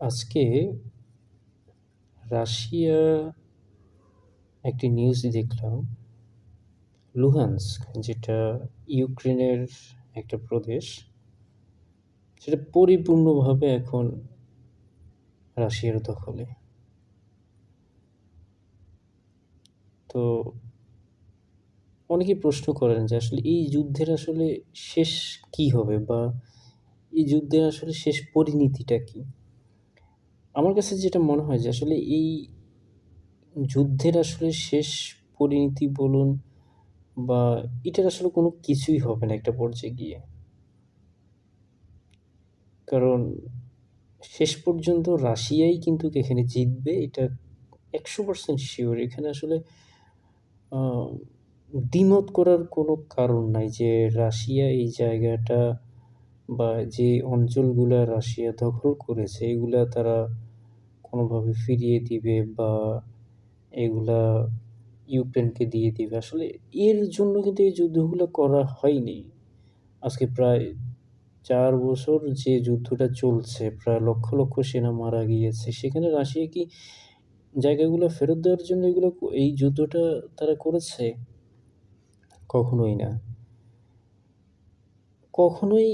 আজকে রাশিয়া একটি নিউজ দেখলাম। লুহান্স্ক, যেটা ইউক্রেনের একটা প্রদেশ, সেটা পরিপূর্ণভাবে এখন রাশিয়ার দখলে। তো অনেকেই প্রশ্ন করেন যে আসলে এই যুদ্ধের আসলে শেষ কি হবে, বা এই যুদ্ধের আসলে শেষ পরিণতিটা কি? আমার কাছে যেটা মনে হয় যে আসলে এই যুদ্ধের আসলে শেষ পরিণতি বলুন, বা এটার আসলে কোনো কিছুই হবে না একটা পর্যায়ে গিয়ে। কারণ শেষ পর্যন্ত রাশিয়াই কিন্তু এখানে জিতবে, এটা ১০০% সিউর। এখানে আসলে আ দ্বিমত করার কোনো কারণ নাই যে রাশিয়া এই জায়গাটা বা যে অঞ্চলগুলা রাশিয়া দখল করেছে এগুলা তারা কোনোভাবে ফিরিয়ে দিবে, বা এগুলা ইউক্রেনকে দিয়ে দিবে। আসলে এর জন্য কিন্তু এই যুদ্ধগুলো করা হয়নি। আজকে প্রায় ৪ বছর যে যুদ্ধটা চলছে, প্রায় লক্ষ, লক্ষ সেনা মারা গিয়েছে। সেখানে রাশিয়া কি জায়গাগুলো ফেরত দেওয়ার জন্য এই যুদ্ধটা তারা করেছে? কখনোই না। কখনোই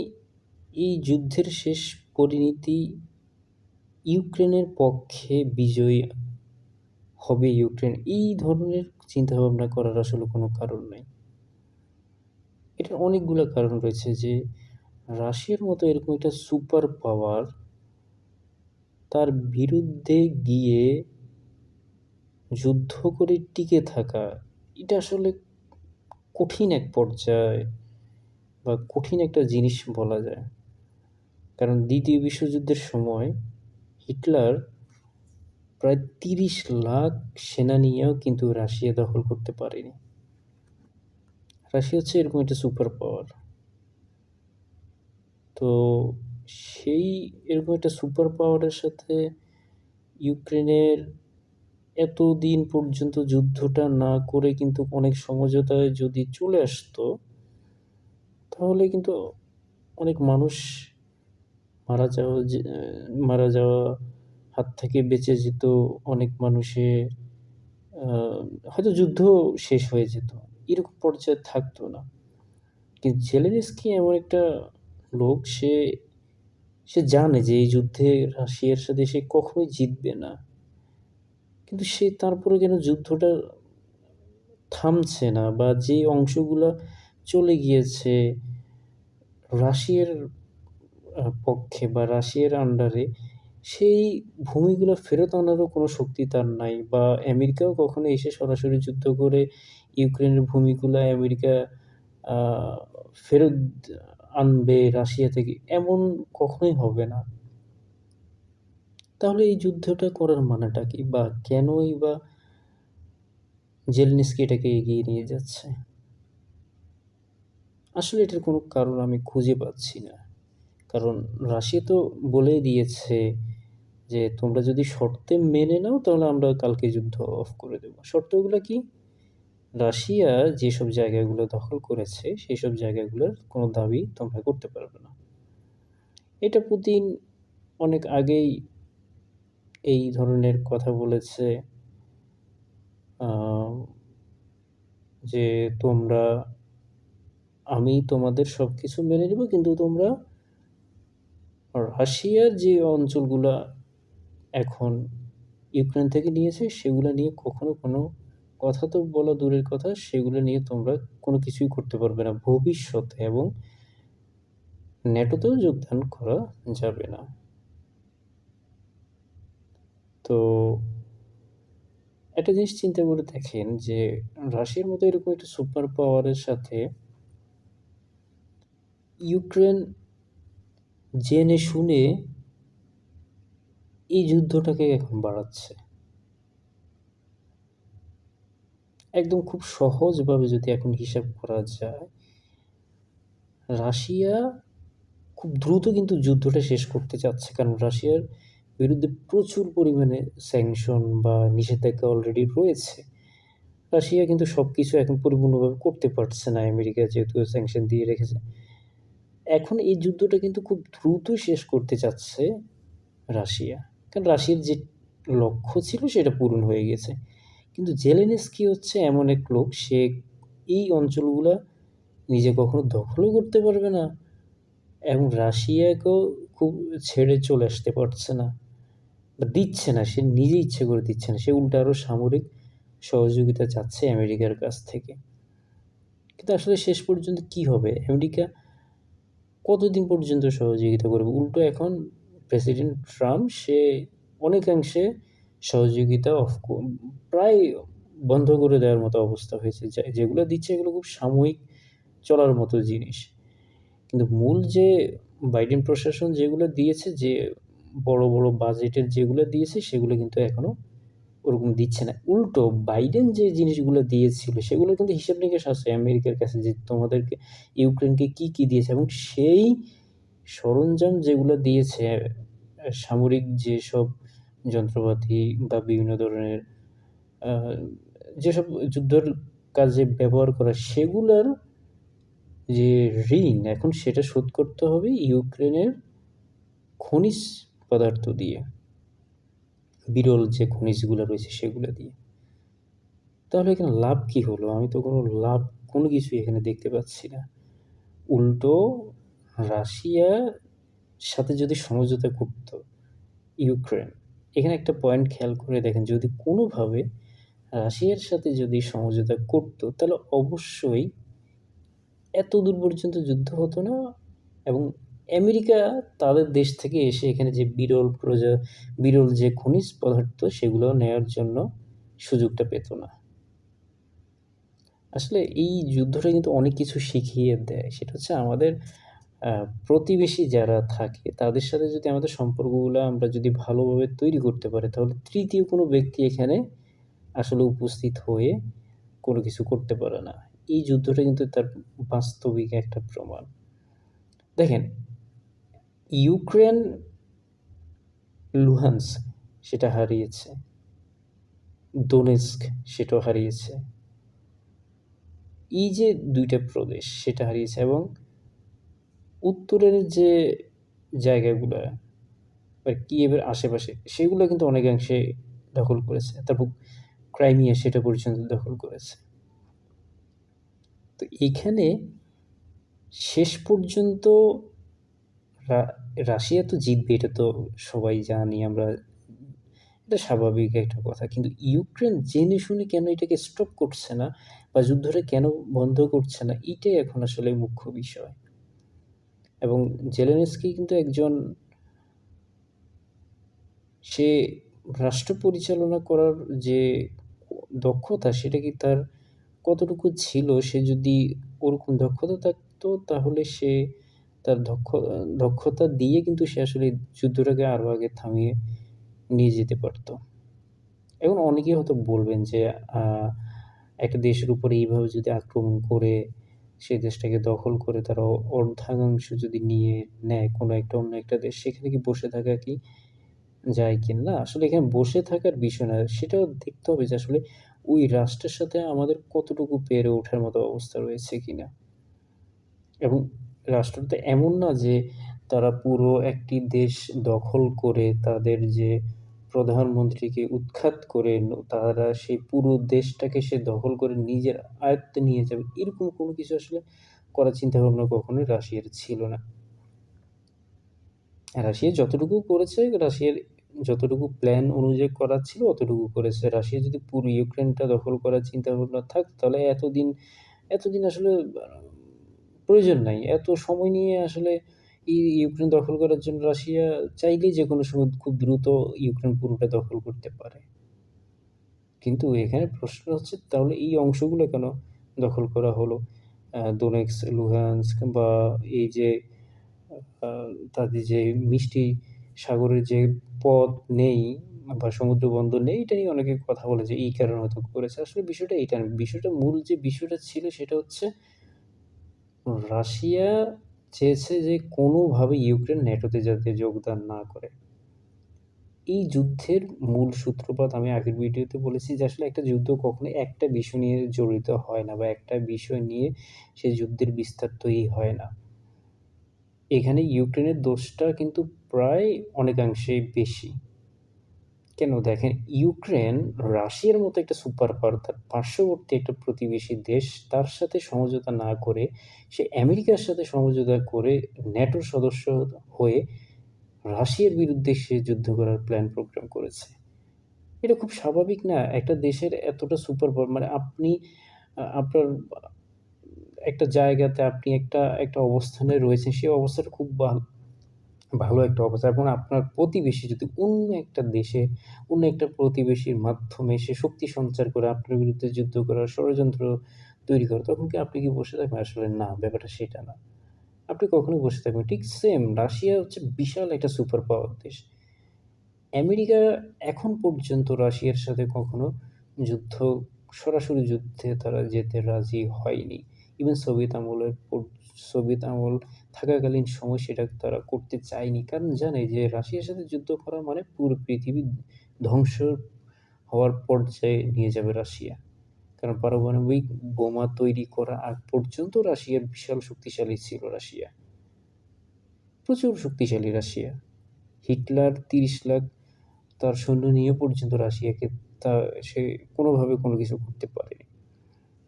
এই যুদ্ধের শেষ পরিণতি ইউক্রেনের পক্ষে বিজয়ী হবে ইউক্রেন, এই ধরনের চিন্তাভাবনা করার আসলে কোনো কারণ নাই। এটার অনেকগুলা কারণ রয়েছে যে রাশিয়ার মতো এরকম একটা সুপার পাওয়ার, তার বিরুদ্ধে গিয়ে যুদ্ধ করে টিকে থাকা, এটা আসলে কঠিন এক পর্যায় বা কঠিন একটা জিনিস বলা যায়। কারণ ২য় বিশ্বযুদ্ধের সময় হিটলার প্রায় ৩০,০০,০০০ সেনা নিয়েও কিন্তু রাশিয়া দখল করতে পারেনি। রাশিয়া হচ্ছে এরকম একটা সুপার পাওয়ার। তো সেই এরকম একটা সুপার পাওয়ারের সাথে ইউক্রেনের এতদিন পর্যন্ত যুদ্ধটা না করে কিন্তু অনেক সমঝোতায় যদি চলে আসতো, তাহলে কিন্তু অনেক মানুষ মারা যাওয়া হাত থেকে বেঁচে যেত। অনেক মানুষের আ হয়তো যুদ্ধ শেষ হয়ে যেত। এরকম পর্যায়ে থাকতো না। কিন্তু জেলেনস্কি এমন একটা লোক, সে জানে যে এই যুদ্ধে রাশিয়ার সাথে সে কখনোই জিতবে না। কিন্তু সে তারপরে কেন যুদ্ধটা থামছে না, বা যে অংশগুলা চলে গিয়েছে রাশিয়ার পক্ষে বা রাশিয়ার আন্ডারে, সেই ভূমিগুলো ফেরত আনারও কোনো শক্তি তার নাই, বা আমেরিকাও কখনো এসে সরাসরি যুদ্ধ করে ইউক্রেনের ভূমিগুলা আমেরিকা আ ফেরত আনবে রাশিয়া থেকে, এমন কখনোই হবে না। তাহলে এই যুদ্ধটা করার মানেটা কি? বা কেনই বা জেলেনস্কি এটাকে এগিয়ে নিয়ে যাচ্ছে? আসলে এটার কোনো কারণ আমি খুঁজে পাচ্ছি না। কারণ রাশিয়া তো বলেই দিয়েছে যে, "তোমরা যদি শর্তে মেনে নাও তাহলে আমরা কালকে যুদ্ধ অফ করে দেব।" শর্তগুলা কি? রাশিয়া যেসব জায়গাগুলো দখল করেছে সেসব জায়গাগুলোর কোনো দাবি তোমরা করতে পারবে না। এটা পুতিন অনেক আগেই এই ধরনের কথা বলেছে, আ যে, আমি তোমাদের সবকিছু মেনে নিব, কিন্তু তোমরা রাশিয়ার যে অঞ্চলগুলা এখন ইউক্রেন থেকে নিয়েছে সেগুলা নিয়ে কখনো কোনো কথা তো বলা দূরের কথা, সেগুলো নিয়ে তোমরা কোনো কিছুই করতে পারবে না ভবিষ্যতে, এবং ন্যাটোতেও যোগদান করা যাবে না। তো একটা জিনিস চিন্তা করে দেখেন যে রাশিয়ার মতো এরকম একটা সুপার পাওয়ারের সাথে ইউক্রেন জেনে শুনে এই যুদ্ধটাকে এখন বাড়াচ্ছে। একদম খুব সহজভাবে যদি এখন হিসাব করা যায়, রাশিয়া খুব দ্রুত কিন্তু যুদ্ধটা শেষ করতে চাচ্ছে। কারণ রাশিয়ার বিরুদ্ধে প্রচুর পরিমাণে স্যাংশন বা নিষেধাজ্ঞা অলরেডি রয়েছে। রাশিয়া কিন্তু সবকিছু এখন পরিপূর্ণভাবে করতে পারছে না। আমেরিকা যেহেতু স্যাংশন দিয়ে রেখেছে। এখন এই যুদ্ধটা কিন্তু খুব দ্রুত শেষ করতে চাচ্ছে রাশিয়া। কারণ রাশিয়ার যে লক্ষ্য ছিল সেটা পূরণ হয়ে গেছে। কিন্তু জেলেনস্কি হচ্ছে এমন এক লোক, সে এই অঞ্চলগুলা নিজে কখনো দখলও করতে পারবে না এবং রাশিয়াকেও খুব ছেড়ে চলে আসতে পারছে না বা দিচ্ছে না, সে নিজে ইচ্ছে করে দিচ্ছে না। সে উল্টো আরও সামরিক সহযোগিতা চাচ্ছে আমেরিকার কাছ থেকে। কিন্তু আসলে শেষ পর্যন্ত কি হবে? আমেরিকা কতদিন পর্যন্ত সহযোগিতা করবে? উল্টো এখন প্রেসিডেন্ট ট্রাম্প সে অনেকাংশে সহযোগিতা প্রায় বন্ধ করে দেওয়ার মতো অবস্থা হয়েছে। যেগুলো দিচ্ছে এগুলো খুব সাময়িক চলার মতো জিনিস। কিন্তু মূল যে বাইডেন প্রশাসন যেগুলো দিয়েছে, যে বড়, বড় বাজেটের যেগুলো দিয়েছে সেগুলো কিন্তু এখনো ওরকম দিচ্ছে না। উল্টো বাইডেন যে জিনিসগুলো দিয়েছিল সেগুলো কিন্তু হিসাব নিকাশ আছে আমেরিকার কাছে, যে তোমাদেরকে ইউক্রেনকে কি, কি দিয়েছে এবং সেই সরঞ্জাম যেগুলো দিয়েছে, সামরিক যেসব যন্ত্রপাতি বা বিভিন্ন ধরনের আ যেসব যুদ্ধের কাজে ব্যবহার করা, সেগুলার যে ঋণ এখন সেটা শোধ করতে হবে ইউক্রেনের খনিজ পদার্থ দিয়ে। বিরল যে খনিজগুলো রয়েছে সেগুলো দিয়ে। তাহলে এখানে লাভ কি হলো? আমি তো কোনো লাভ কোনো কিছুই এখানে দেখতে পাচ্ছি না। উল্টো রাশিয়ার সাথে যদি সমঝোতা করত ইউক্রেন, এখানে একটা পয়েন্ট খেয়াল করে দেখেন, যদি কোনোভাবে রাশিয়ার সাথে যদি সমঝোতা করত তাহলে অবশ্যই এত দূর পর্যন্ত যুদ্ধ হতো না এবং আমেরিকা তাদের দেশ থেকে এসে এখানে যে বিরল যে খনিজ পদার্থ সেগুলো নেওয়ার জন্য সুযোগটা পেত না। আসলে এই যুদ্ধটা কিন্তু অনেক কিছু শিখিয়ে দেয়। সেটা হচ্ছে আমাদের প্রতিবেশী যারা থাকে তাদের সাথে যদি আমাদের সম্পর্কগুলা আমরা যদি ভালোভাবে তৈরি করতে পারি, তাহলে তৃতীয় কোনো ব্যক্তি এখানে আসলে উপস্থিত হয়ে কোনো কিছু করতে পারে না। এই যুদ্ধটা কিন্তু তার বাস্তবিক একটা প্রমাণ। দেখেন, ইউক্রেন লুহান্স্ক সেটা হারিয়েছে, দোনেস্ক সেটাও হারিয়েছে। এই যে ২ টা প্রদেশ সেটা হারিয়েছে এবং উত্তরের যে জায়গাগুলা বা কিয়েভের আশেপাশে সেগুলো কিন্তু অনেকাংশে দখল করেছে। তারপর ক্রাইমিয়া সেটা পর্যন্ত দখল করেছে। তো এইখানে শেষ পর্যন্ত রা রাশিয়া তো জিতবে, এটা তো সবাই জানি আমরা। এটা স্বাভাবিক একটা কথা। কিন্তু ইউক্রেন জেনে শুনে কেন এটাকে স্টপ করছে না বা যুদ্ধটা কেন বন্ধ করছে না, এটাই এখন আসলে মুখ্য বিষয়। এবং জেলেনস্কি কিন্তু একজন, সে রাষ্ট্র পরিচালনা করার যে দক্ষতা সেটা কি তার কতটুকু ছিল? সে যদি ওরকম দক্ষতা থাকতো তাহলে সে তার দক্ষতা দিয়ে কিন্তু সে আসলে যুদ্ধটাকে আরো আগে থামিয়ে নিয়ে যেতে পারত। এখন অনেকেই হয়তো বলবেন যে আ একটা দেশের উপরে এইভাবে যদি আক্রমণ করে, সেই দেশটাকে দখল করে তারা অর্ধাংশ যদি নিয়ে নেয় কোনো একটা অন্য একটা দেশ, সেখানে কি বসে থাকা কি যায় কিনা? না, আসলে এখানে বসে থাকার বিষয় না। সেটাও দেখতে হবে যে আসলে ওই রাষ্ট্রের সাথে আমাদের কতটুকু পেরে ওঠার মতো অবস্থা রয়েছে কিনা। এবং রাষ্ট্রটা এমন না যে তারা পুরো একটি দেশ দখল করে তাদের যে প্রধানমন্ত্রীকে উৎখাত করে তারা সেই পুরো দেশটাকে সে দখল করে নিজের আয়ত্তে নিয়ে যাবে। এরকম কোনো কিছু আসলে করার চিন্তাভাবনা কখনোই রাশিয়ার ছিল না। রাশিয়া যতটুকু করেছে, রাশিয়ার যতটুকু প্ল্যান অনুযায়ী করার ছিল অতটুকু করেছে। রাশিয়া যদি পুরো ইউক্রেনটা দখল করার চিন্তাভাবনা থাকতো তাহলে এতদিন আসলে আ প্রয়োজন নাই। এত সময় নিয়ে আসলে ইউক্রেন দখল করার জন্য রাশিয়া চাইলেই যেকোনো সময় খুব দ্রুত ইউক্রেন পুরোটা দখল করতে পারে। কিন্তু এখানে প্রশ্ন হচ্ছে তাহলে এই অংশগুলো কেন দখল করা হলো? দোনেক্স, লুহান্স্ক বা এই যে আ তাদের যে মিষ্টি সাগরের যে পথ নেই বা সমুদ্র বন্দর নেই, এটা নিয়ে অনেকে কথা বলে যে এই কারণে হয়তো করেছে। আসলে বিষয়টা এইটা না। বিষয়টা মূল যে বিষয়টা ছিল সেটা হচ্ছে রাশিয়া চেয়েছে যে কোনোভাবে ইউক্রেন ন্যাটোতে যাতে যোগদান না করে। এই যুদ্ধের মূল সূত্রপাত আমি আগের ভিডিওতে বলেছি যে আসলে একটা যুদ্ধ কখনোই একটা বিষয় নিয়ে জড়িত হয় না বা একটা বিষয় নিয়ে সেই যুদ্ধের বিস্তার তৈরি হয় না। এখানে ইউক্রেনের দোষটা কিন্তু প্রায় অনেকাংশেই বেশি। কেন দেখেন, ইউক্রেন রাশিয়ার মতো একটা সুপার পাওয়ার, তার পার্শ্ববর্তী একটা প্রতিবেশী দেশ, তার সাথে সমঝোতা না করে সে আমেরিকার সাথে সমঝোতা করে ন্যাটোর সদস্য হয়ে রাশিয়ার বিরুদ্ধে সে যুদ্ধ করার প্ল্যান প্রোগ্রাম করেছে। এটা খুব স্বাভাবিক না? একটা দেশের এতটা সুপার পাওয়ার, মানে আপনি আপনার একটা জায়গাতে আপনি একটা অবস্থানে রয়েছেন, সেই অবস্থাটা খুব ভালো একটা অবস্থা, এবং আপনার প্রতিবেশী যদি অন্য একটা দেশে, অন্য একটা প্রতিবেশীর মাধ্যমে সে শক্তি সঞ্চার করে আপনার বিরুদ্ধে যুদ্ধ করার ষড়যন্ত্র তৈরি করে, তখন কি আপনি কি বসে থাকবেন? আসলে না, ব্যাপারটা সেটা না। আপনি কখনোই বসে থাকবেন, ঠিক সেম রাশিয়া হচ্ছে বিশাল একটা সুপার পাওয়ার দেশ। আমেরিকা এখন পর্যন্ত রাশিয়ার সাথে কখনো যুদ্ধ সরাসরি যুদ্ধে তারা যেতে রাজি হয়নি। ইভেন সোভিয়েত আমল থাকাকালীন সময় সেটা তারা করতে চায়নি। কারণ জানে যে রাশিয়ার সাথে যুদ্ধ করা মানে পুরো পৃথিবী ধ্বংস হওয়ার পর্যায়ে নিয়ে যাবে রাশিয়া। কারণ পারমাণবিক বোমা তৈরি করা আগ পর্যন্ত রাশিয়ার বিশাল শক্তিশালী ছিল রাশিয়া। প্রচুর শক্তিশালী রাশিয়া। হিটলার ৩০ লাখ তার সৈন্য নিয়ে পর্যন্ত রাশিয়াকে তা সে কোনোভাবে কোনো কিছু করতে পারেনি।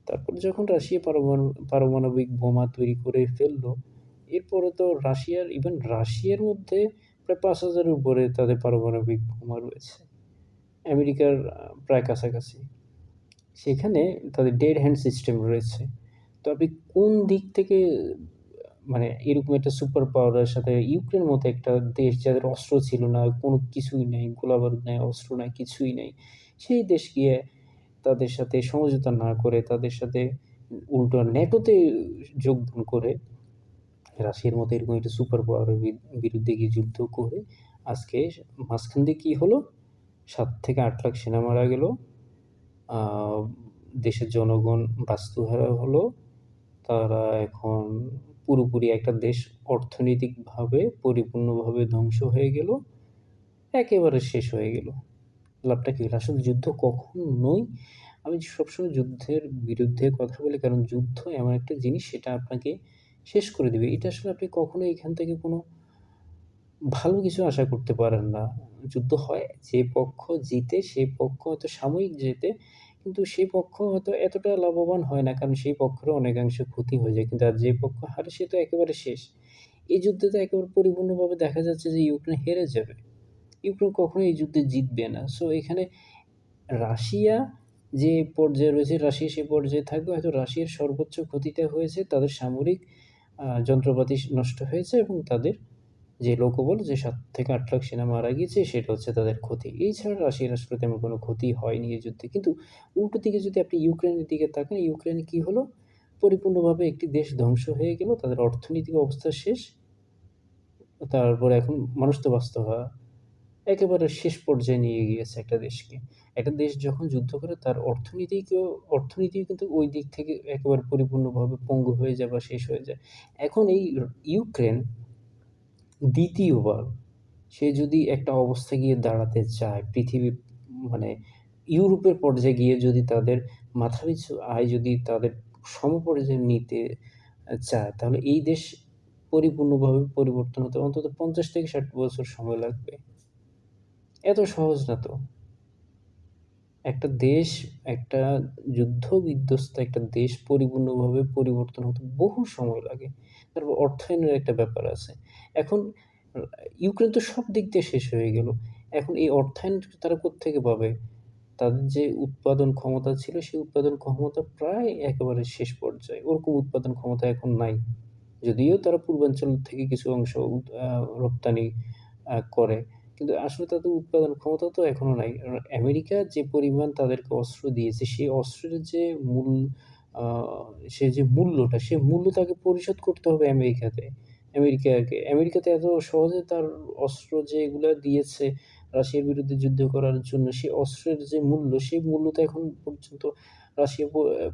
তারপর যখন রাশিয়া পারমাণবিক বোমা তৈরি করে ফেলল, এরপরে তো রাশিয়ার মধ্যে প্রায় ৫,০০০ এর উপরে তাদের পারমাণবিক বোমা রয়েছে। আমেরিকার প্রায় কাছাকাছি। সেখানে তাদের ডেড হ্যান্ড সিস্টেম রয়েছে। তো আপনি কোন দিক থেকে, মানে এরকম একটা সুপার পাওয়ারের সাথে ইউক্রেনের মতো একটা দেশ যাদের অস্ত্র ছিল না, কোনো কিছুই নেই, গোলাবারুদ নাই, অস্ত্র নাই, কিছুই নেই। সেই দেশ গিয়ে তাদের সাথে সমঝোতা না করে, তাদের সাথে উল্টো ন্যাটোতে যোগদান করে রাশিয়ার মতো এরকম একটা সুপার পাওয়ারের বিরুদ্ধে গিয়ে যুদ্ধ করে আজকে মাঝখান দিয়ে কী হলো? ৭ থেকে ৮ লাখ সেনা মারা গেল। আ দেশের জনগণ বাস্তুহারা হলো। তারা এখন পুরোপুরি একটা দেশ অর্থনৈতিকভাবে পরিপূর্ণভাবে ধ্বংস হয়ে গেল। একেবারে শেষ হয়ে গেল। লাভটা কি হলো? আসলে যুদ্ধ কখনোই, আমি সবসময় যুদ্ধের বিরুদ্ধে কথা বলি, কারণ যুদ্ধ এমন একটা জিনিস, সেটা আপনাকে শেষ করে দিবে। এটা আসলে আপনি কখনোই এখান থেকে কোনো ভালো কিছু আশা করতে পারেন না। যুদ্ধ হয়, যে পক্ষ জিতে সেই পক্ষ হয়তো সাময়িক জেতে, কিন্তু সেই পক্ষ হয়তো এতটা লাভবান হয় না, কারণ সেই পক্ষেরও অনেকাংশে ক্ষতি হয়ে যায়। কিন্তু আর যে পক্ষ হারে সে তো একেবারে শেষ। এই যুদ্ধে তো একেবারে পরিপূর্ণভাবে দেখা যাচ্ছে যে ইউক্রেন হেরে যাবে। ইউক্রেন কখনোই এই যুদ্ধে জিতবে না। সো এখানে রাশিয়া যে পর্যায়ে রয়েছে, রাশিয়া সে পর্যায়ে থাকবে। হয়তো রাশিয়ার সর্বোচ্চ ক্ষতিটা হয়েছে, তাদের সামরিক যন্ত্রপাতি নষ্ট হয়েছে, এবং তাদের যে লোকবল, যে ৭ থেকে ৮ লাখ সেনা মারা গিয়েছে, সেটা হচ্ছে তাদের ক্ষতি। এছাড়া রাশিয়ার আসলে তেমন কোনো ক্ষতি হয়নি এই যুদ্ধে। কিন্তু উল্টো দিকে যদি আপনি ইউক্রেনের দিকে তাকান, ইউক্রেনে কি হলো? পরিপূর্ণভাবে একটি দেশ ধ্বংস হয়ে গেল। তাদের অর্থনৈতিক অবস্থা শেষ। তারপরে এখন মানুষ তো বাস্তবা একেবারে শেষ পর্যায়ে নিয়ে গিয়েছে একটা দেশকে। একটা দেশ যখন যুদ্ধ করে, তার অর্থনীতিও কিন্তু ওই দিক থেকে একেবারে পরিপূর্ণভাবে পঙ্গু হয়ে যায় বা শেষ হয়ে যায়। এখন এই ইউক্রেন দ্বিতীয়বার সে যদি একটা অবস্থায় গিয়ে দাঁড়াতে চায়, মানে ইউরোপের পর্যায়ে গিয়ে যদি তাদের মাথাপিছু আয় যদি তাদের সমপর্যায়ে নিতে চায়, তাহলে এই দেশ পরিপূর্ণভাবে পরিবর্তন হতে অন্তত ৫০ থেকে ৬০ বছর সময় লাগবে। এত সহজ না তো। একটা দেশ, একটা যুদ্ধ-বিধ্বস্ত একটা দেশ পরিপূর্ণভাবে পরিবর্তন হতে বহু সময় লাগে। তারপর অর্থায়নের একটা ব্যাপার আছে। এখন আ ইউক্রেন তো সব দিক দিয়ে শেষ হয়ে গেল। এখন এই অর্থায়ন তারা কোত্থেকে পাবে? তাদের যে উৎপাদন ক্ষমতা ছিল, সেই উৎপাদন ক্ষমতা প্রায় একেবারে শেষ পর্যায়ে। ওরকম উৎপাদন ক্ষমতা এখন নাই। যদিও তারা পূর্বাঞ্চল থেকে কিছু অংশ রপ্তানি করে। কিন্তু আসলে তাদের উৎপাদন ক্ষমতা তো এখনো নাই। আমেরিকা যে পরিমাণ তাদেরকে অস্ত্র দিয়েছে, সেই অস্ত্রের যে মূল আ সে যে মূল্যটা, সে মূল্য তাকে পরিশোধ করতে হবে আমেরিকাকে। আমেরিকা তো এত সহজে তার অস্ত্র যেগুলা দিয়েছে রাশিয়ার বিরুদ্ধে যুদ্ধ করার জন্য, সেই অস্ত্রের যে মূল্য, সেই মূল্য তো এখন পর্যন্ত রাশিয়া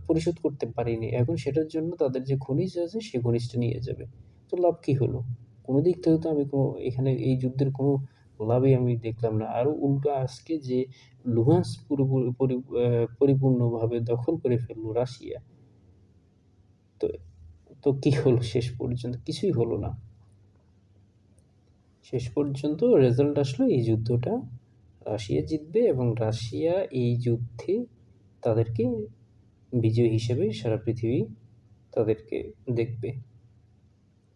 পরিশোধ করতে পারেনি। এখন সেটার জন্য তাদের যে খনিজ আছে, সে খনিজটা নিয়ে যাবে। তো লাভ কি হলো? কোন দিক থেকে তো আমি এখানে এই যুদ্ধের কোনো লাভই আমি দেখলাম না। আরো উল্টো আজকে যে লুহান্স্ক পুরোপুরি পরিপূর্ণভাবে দখল করে ফেলল রাশিয়া। তো তো কি হলো শেষ পর্যন্ত? কিছুই হলো না। শেষ পর্যন্ত রেজাল্ট আসলো এই যুদ্ধটা রাশিয়া জিতবে এবং রাশিয়া এই যুদ্ধে তাদেরকে বিজয়ী হিসেবে সারা পৃথিবী তাদেরকে দেখবে।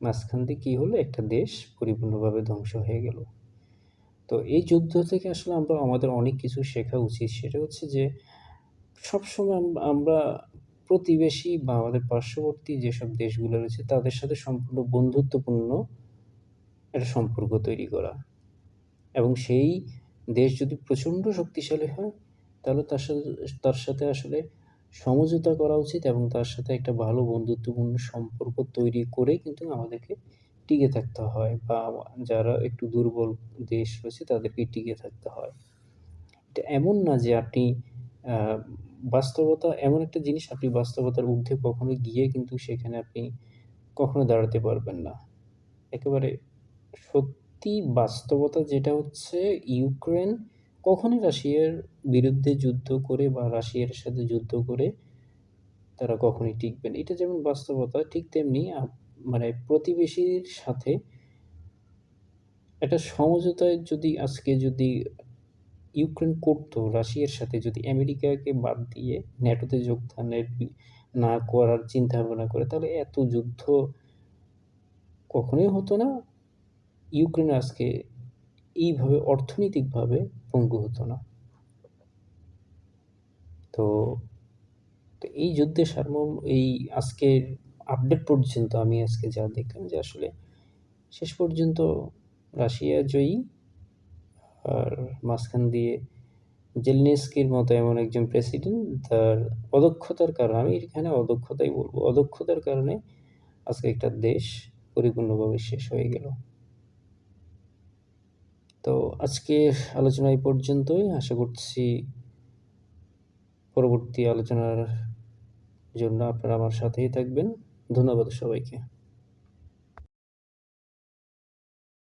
মাঝখান দিয়ে কী হলো? একটা দেশ পরিপূর্ণভাবে ধ্বংস হয়ে গেল। তো এই যুদ্ধ থেকে আসলে আমাদের অনেক কিছু শেখা উচিত। সেটা হচ্ছে যে সবসময় আমরা প্রতিবেশী বা আমাদের পার্শ্ববর্তী যেসব দেশগুলো রয়েছে তাদের সাথে সম্পূর্ণ বন্ধুত্বপূর্ণ একটা সম্পর্ক তৈরি করা। এবং সেই দেশ যদি প্রচণ্ড শক্তিশালী হয় তাহলে তার সাথে আসলে সমঝোতা করা উচিত এবং তার সাথে একটা ভালো বন্ধুত্বপূর্ণ সম্পর্ক তৈরি করে কিন্তু আমাদেরকে টিকে থাকতে হয় বা যারা একটু দুর্বল দেশ রয়েছে তাদেরকে টিকে থাকতে হয়। এটা এমন না যে আপনি আ বাস্তবতা এমন একটা জিনিস আপনি বাস্তবতার ঊর্ধ্বে কখনো গিয়ে কিন্তু সেখানে আপনি কখনো দাঁড়াতে পারবেন না। একেবারে সত্যি বাস্তবতা যেটা হচ্ছে ইউক্রেন কখনোই রাশিয়ার বিরুদ্ধে যুদ্ধ করে বা রাশিয়ার সাথে যুদ্ধ করে তারা কখনোই টিকবে না। এটা যেমন বাস্তবতা ঠিক তেমনি মানে প্রতিবেশীর সাথে একটা সমঝোতায় যদি ইউক্রেন করতো রাশিয়ার সাথে যদি আমেরিকাকে বাদ দিয়ে ন্যাটোতে যোগদানের না করার চিন্তাভাবনা করে তাহলে এত যুদ্ধ কখনোই হতো না। ইউক্রেন আজকে এইভাবে অর্থনৈতিকভাবে পঙ্গু হতো না। তো তো এই যুদ্ধের এই আজকের আপডেট পর্যন্ত আমি আজকে যা দেখলাম যে আসলে শেষ পর্যন্ত রাশিয়া জয়ী। আর মাঝখান দিয়ে জেলেনস্কির মতো এমন একজন প্রেসিডেন্ট তার অদক্ষতার কারণে আমি এখানে অদক্ষতাই বলবো। অদক্ষতার কারণে আজকে একটা দেশ পরিপূর্ণভাবে শেষ হয়ে গেল। তো আজকের আলোচনা এই পর্যন্তই। আশা করছি পরবর্তী আলোচনার জন্য আপনারা আমার সাথেই থাকবেন। ধন্যবাদ সবাইকে।